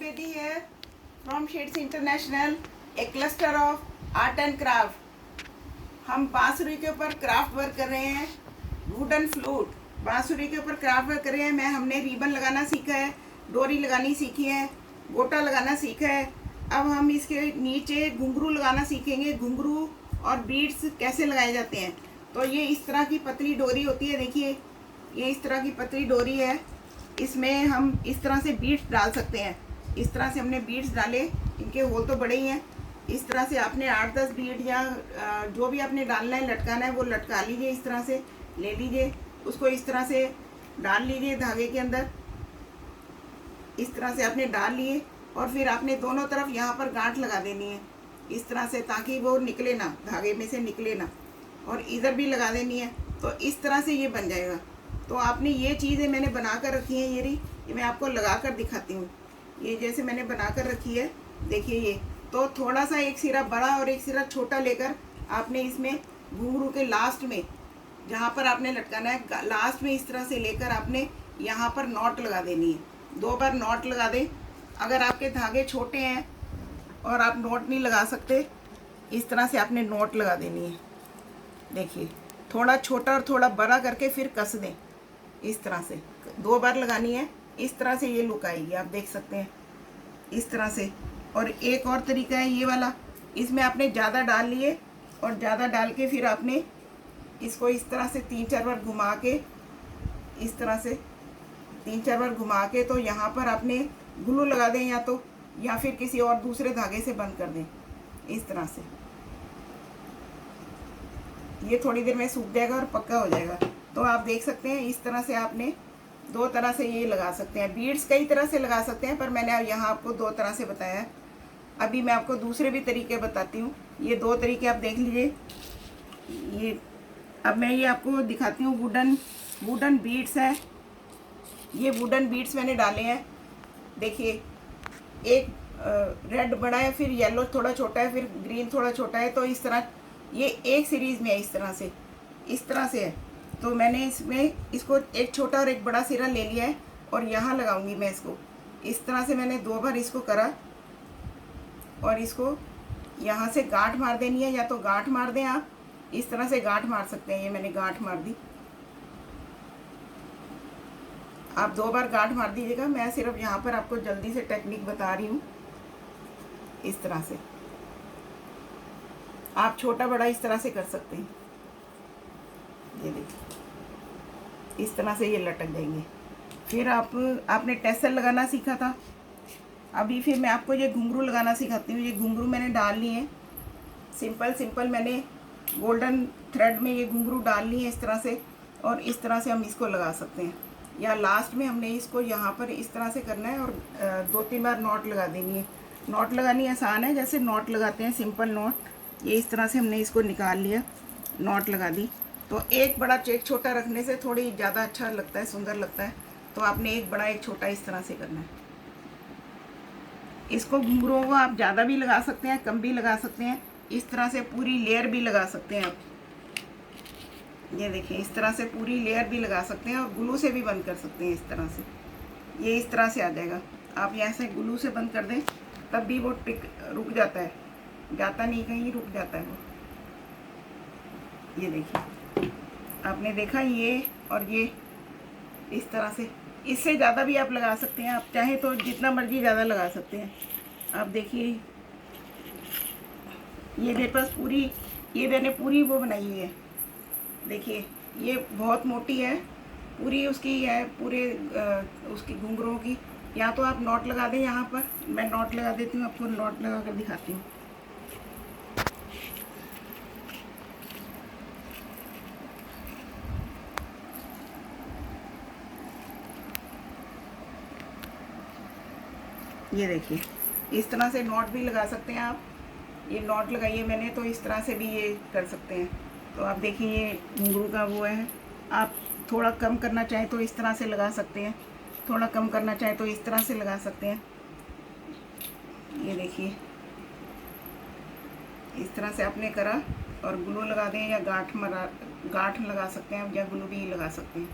Trivedi here from Shades International, a cluster of art and craft. हम बांसुरी के ऊपर क्राफ्ट वर्क कर रहे हैं. वुडन फ्लूट बांसुरी के ऊपर क्राफ्ट वर्क कर रहे हैं. हमने रिबन लगाना सीखा है, डोरी लगानी सीखी है, गोटा लगाना सीखा है. अब हम इसके नीचे घुंघरू लगाना सीखेंगे. घुंघरू और बीड्स कैसे लगाए जाते हैं. तो ये इस तरह की पतली डोरी होती है. देखिए ये इस तरह की पतली डोरी है. इसमें हम इस तरह से बीड्स डाल सकते हैं. इस तरह से हमने बीड्स डाले. इनके होल तो बड़े ही हैं. इस तरह से आपने 8-10 बीड या जो भी आपने डालना है, लटकाना है, वो लटका लीजिए. इस तरह से ले लीजिए, उसको इस तरह से डाल लीजिए धागे के अंदर. इस तरह से आपने डाल लिए और फिर आपने दोनों तरफ यहाँ पर गांठ लगा देनी है इस तरह से, ताकि वो निकले ना, धागे में से निकले ना. और इधर भी लगा देनी है. तो इस तरह से ये बन जाएगा. तो आपने ये चीज़ें मैंने बना कर रखी हैं. ये मैं आपको लगा कर दिखाती हूँ. ये जैसे मैंने बना कर रखी है, देखिए ये. तो थोड़ा सा एक सिरा बड़ा और एक सिरा छोटा लेकर आपने इसमें घुंघरू के लास्ट में, जहाँ पर आपने लटकाना है, लास्ट में इस तरह से लेकर आपने यहाँ पर नॉट लगा देनी है. 2 बार नॉट लगा दें. अगर आपके धागे छोटे हैं और आप नॉट नहीं लगा सकते, इस तरह से आपने नॉट लगा देनी है. देखिए थोड़ा छोटा और थोड़ा बड़ा करके फिर कस दें. इस तरह से 2 बार लगानी है. इस तरह से ये लुक आएगी, आप देख सकते हैं इस तरह से. और एक और तरीका है ये वाला. इसमें आपने ज़्यादा डाल लिए और ज़्यादा डाल के फिर आपने इसको इस तरह से 3-4 बार घुमा के, इस तरह से 3-4 बार घुमा के, तो यहाँ पर आपने ग्लू लगा दें या फिर किसी और दूसरे धागे से बंद कर दें. इस तरह से ये थोड़ी देर में सूख जाएगा और पक्का हो जाएगा. तो आप देख सकते हैं इस तरह से आपने 2 तरह से ये लगा सकते हैं. बीड्स कई तरह से लगा सकते हैं, पर मैंने यहाँ आपको 2 तरह से बताया है. अभी मैं आपको दूसरे भी तरीके बताती हूँ. ये 2 तरीके आप देख लीजिए. ये अब मैं ये आपको दिखाती हूँ. वुडन बीड्स है. ये वुडन बीड्स मैंने डाले हैं. देखिए एक रेड बड़ा है, फिर येलो थोड़ा छोटा है, फिर ग्रीन थोड़ा छोटा है. तो इस तरह ये एक सीरीज़ में है. इस तरह से है. तो मैंने इसको एक छोटा और एक बड़ा सिरा ले लिया है और यहाँ लगाऊंगी मैं इसको. इस तरह से मैंने 2 बार इसको करा और इसको यहाँ से गांठ मार देनी है. या तो गांठ मार दें आप, इस तरह से गांठ मार सकते हैं. ये मैंने गांठ मार दी. आप 2 बार गांठ मार दीजिएगा. मैं सिर्फ यहाँ पर आपको जल्दी से टेक्निक बता रही हूँ. इस तरह से आप छोटा बड़ा इस तरह से कर सकते हैं. ये देखिए इस तरह से ये लटक जाएंगे. फिर आपने टेसल लगाना सीखा था. अभी फिर मैं आपको ये घुंघरू लगाना सिखाती हूँ. ये घुंघरू मैंने डाल लिए हैं. सिंपल मैंने गोल्डन थ्रेड में ये घुंघरू डाल लिए हैं इस तरह से. और इस तरह से हम इसको लगा सकते हैं. या लास्ट में हमने इसको यहाँ पर इस तरह से करना है और 2-3 बार नॉट लगा देनी है. नॉट लगानी आसान है, जैसे नॉट लगाते हैं सिंपल नॉट. ये इस तरह से हमने इसको निकाल लिया, नॉट लगा दी. तो एक बड़ा एक छोटा रखने से थोड़ी ज़्यादा अच्छा लगता है, सुंदर लगता है. तो आपने एक बड़ा एक छोटा इस तरह से करना है. इसको घुंघरूओं को आप ज़्यादा भी लगा सकते हैं, कम भी लगा सकते हैं. इस तरह से पूरी लेयर भी लगा सकते हैं आप. ये देखिए इस तरह से पूरी लेयर भी लगा सकते हैं और ग्लू से भी बंद कर सकते हैं. इस तरह से ये इस तरह से आ जाएगा. आप यहाँ से ग्लू से बंद कर दें तब भी वो रुक जाता है, जाता नहीं कहीं, रुक जाता है वो. ये देखिए आपने देखा, ये और ये इस तरह से. इससे ज़्यादा भी आप लगा सकते हैं. आप चाहें तो जितना मर्जी ज़्यादा लगा सकते हैं. आप देखिए ये मेरे पास ये मैंने पूरी वो बनाई हुई है. देखिए ये बहुत मोटी है, पूरी उसकी है, पूरे उसकी घुंघरूओं की. या तो आप नॉट लगा दें. यहाँ पर मैं नॉट लगा देती हूँ, आपको नॉट लगा कर दिखाती हूँ. ये देखिए इस तरह से नॉट भी लगा सकते हैं आप. ये नॉट लगाइए मैंने, तो इस तरह से भी ये कर सकते हैं. तो आप देखिए ये घुंघरू का वो है. आप थोड़ा कम करना चाहें तो इस तरह से लगा सकते हैं, थोड़ा कम करना चाहें तो इस तरह से लगा सकते हैं. ये देखिए इस तरह से आपने करा और ग्लू लगा दें या गांठ लगा सकते हैं या ग्लू भी लगा सकते हैं.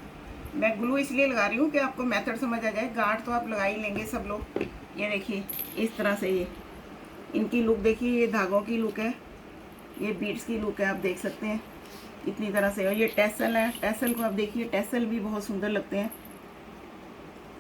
मैं ग्लू इसलिए लगा रही हूँ कि आपको मेथड समझ आ जाए. गांठ तो आप लगा ही लेंगे सब लोग. ये देखिए इस तरह से ये इनकी लुक देखिए, ये धागों की लुक है, ये बीड्स की लुक है, आप देख सकते हैं इतनी तरह से। और ये टैसल है, टैसल को आप देखिए, टैसल भी बहुत सुंदर लगते हैं।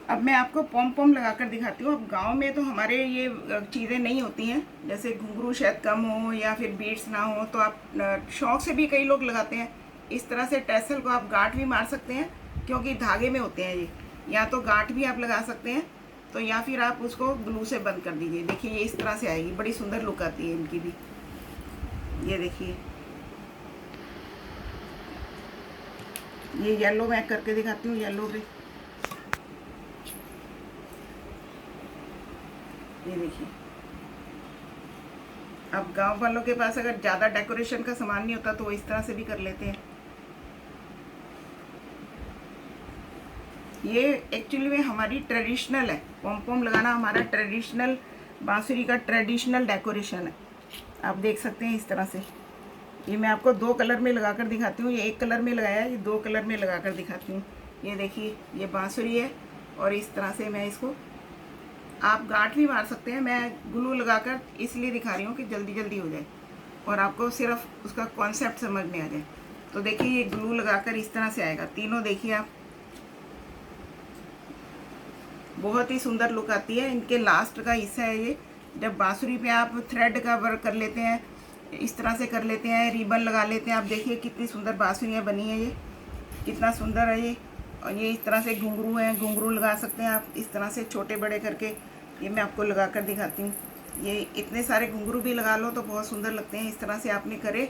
अब मैं आपको पॉम पॉम लगा कर दिखाती हूँ। अब गांव में तो हमारे ये चीज़ें नहीं होती हैं, जैसे घुंघरू शायद कम हो या फिर बीड्स ना हो, तो आप शौक से भी कई लोग लगाते हैं। इस तरह से टैसल को आप गांठ भी मार सकते हैं, क्योंकि धागे में होते हैं ये, या तो गांठ भी आप लगा सकते हैं, तो या फिर आप उसको ग्लू से बंद कर दीजिए। देखिए ये इस तरह से आएगी, बड़ी सुंदर लुक आती है इनकी भी। ये देखिए, ये येलो मैं करके दिखाती हूँ, येलो भी ये देखिए। अब गांव वालों के पास अगर ज़्यादा डेकोरेशन का सामान नहीं होता तो वो इस तरह से भी कर लेते हैं। ये एक्चुअली में हमारी ट्रेडिशनल है, पॉम पॉम लगाना हमारा ट्रेडिशनल, बांसुरी का ट्रेडिशनल डेकोरेशन है। आप देख सकते हैं इस तरह से। ये मैं आपको 2 कलर में लगा कर दिखाती हूँ, ये 1 कलर में लगाया है, ये 2 कलर में लगा कर दिखाती हूँ। ये देखिए ये बांसुरी है, और इस तरह से मैं इसको, आप गांठ भी मार सकते हैं, मैं ग्लू लगाकर इसलिए दिखा रही हूँ कि जल्दी जल्दी हो जाए और आपको सिर्फ उसका कॉन्सेप्ट समझ में आ जाए। तो देखिए ये ग्लू लगाकर इस तरह से आएगा, तीनों देखिए आप, बहुत ही सुंदर लुक आती है। इनके लास्ट का हिस्सा है ये, जब बांसुरी पे आप थ्रेड का वर्क कर लेते हैं, इस तरह से कर लेते हैं, रिबन लगा लेते हैं। आप देखिए कितनी सुंदर बांसुरियाँ बनी है, ये कितना सुंदर है ये। और ये इस तरह से घुंघरू हैं, घुंघरू लगा सकते हैं आप इस तरह से छोटे बड़े करके। ये मैं आपको लगा कर दिखाती हूँ। ये इतने सारे घुंघरू भी लगा लो तो बहुत सुंदर लगते हैं। इस तरह से आपने करे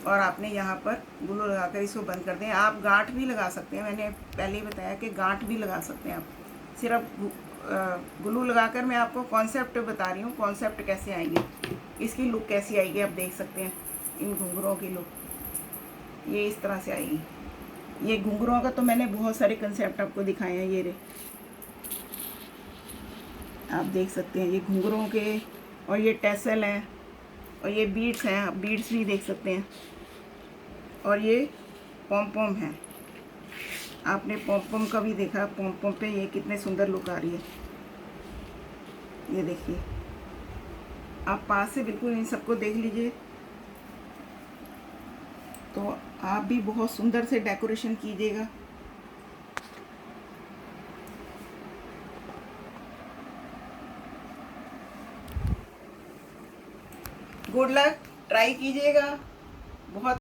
और आपने यहाँ पर ग्लू लगाकर इसको बंद कर दें। आप गांठ भी लगा सकते हैं, मैंने पहले ही बताया कि गांठ भी लगा सकते हैं आप। सिर्फ ग्लू लगाकर मैं आपको कॉन्सेप्ट बता रही हूँ, कॉन्सेप्ट कैसे आएंगे, इसकी लुक कैसी आएगी, आप देख सकते हैं इन घुंघरों की लुक ये इस तरह से आएगी। ये घुंघरों का तो मैंने बहुत सारे कंसेप्ट आपको दिखाए हैं, ये रे आप देख सकते हैं ये घुंघरों के, और ये टैसल हैं, और ये बीड्स हैं, आप बीड्स भी देख सकते हैं, और ये पॉम पॉम है। आपने पॉम पॉम का भी देखा, पॉम पॉम पे ये कितने सुंदर लुक आ रही है। ये देखिए, आप पास से बिल्कुल इन सबको देख लीजिए तो आप भी बहुत सुंदर से डेकोरेशन कीजिएगा। गुड लक, ट्राई कीजिएगा। बहुत